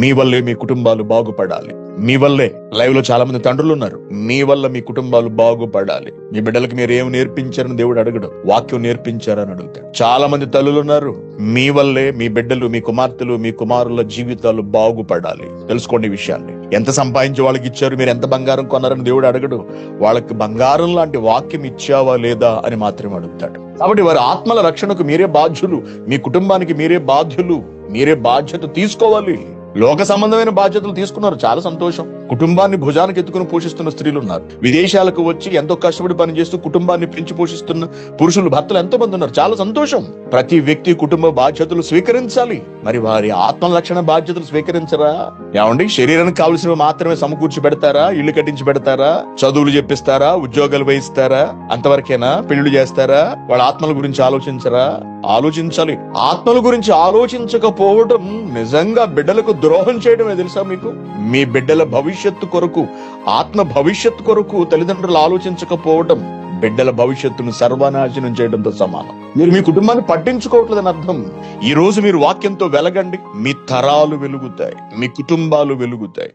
మీ వల్లే మీ కుటుంబాలు బాగుపడాలి. మీ వల్లే లైవ్ లో చాలా మంది తండ్రులు ఉన్నారు. మీ వల్ల మీ కుటుంబాలు బాగుపడాలి. మీ బిడ్డలకు మీరు ఏం నేర్పించారని దేవుడు అడగడు, వాక్యం నేర్పించారని అడుగుతాడు. చాలా మంది తల్లులు ఉన్నారు. మీ వల్లే మీ బిడ్డలు, మీ కుమార్తెలు, మీ కుమారుల జీవితాలు బాగుపడాలి. తెలుసుకోండి ఈ విషయాన్ని. ఎంత సంపాదించి వాళ్ళకి ఇచ్చారు, మీరు ఎంత బంగారం కొన్నారని దేవుడు అడగడు. వాళ్ళకి బంగారం లాంటి వాక్యం ఇచ్చావా లేదా అని మాత్రమే అడుగుతాడు. కాబట్టి వారి ఆత్మల రక్షణకు మీరే బాధ్యులు. మీ కుటుంబానికి మీరే బాధ్యులు. మీరే బాధ్యత తీసుకోవాలి. లోక సంబంధమైన బాధ్యతలు తీసుకున్నారు, చాలా సంతోషం. కుటుంబాన్ని భుజానికి ఎత్తుకుని పోషిస్తున్న స్త్రీలు ఉన్నారు. విదేశాలకు వచ్చి ఎంతో కష్టపడి పనిచేస్తూ కుటుంబాన్ని పెంచి పోషిస్తున్న పురుషులు, భర్తలు ఎంతో మంది ఉన్నారు, చాలా సంతోషం. ప్రతి వ్యక్తి కుటుంబ బాధ్యతలు స్వీకరించాలి. మరి వారి ఆత్మ రక్షణ బాధ్యతలు స్వీకరించరా? ఏమండి, శరీరానికి కావలసినవి మాత్రమే సమకూర్చి పెడతారా? ఇల్లు కట్టించి పెడతారా? చదువులు చెప్పిస్తారా? ఉద్యోగాలు వేయిస్తారా? అంతవరకేనా? పెళ్లిళ్ళు చేస్తారా? వాళ్ళ ఆత్మల గురించి ఆలోచించరా? ఆలోచించాలి. ఆత్మల గురించి ఆలోచించకపోవడం నిజంగా బిడ్డలకు ద్రోహం చేయడమే. తెలుసా మీకు? మీ బిడ్డల భవిష్యత్తు కొరకు, ఆత్మ భవిష్యత్తు కొరకు తల్లిదండ్రులు ఆలోచించకపోవడం బిడ్డల భవిష్యత్తును సర్వనాశనం చేయడంతో సమానం. మీరు మీ కుటుంబాన్ని పట్టించుకోవట్లేదని అర్థం. ఈ రోజు మీరు వాక్యంతో వెలగండి, మీ తరాలు వెలుగుతాయి, మీ కుటుంబాలు వెలుగుతాయి.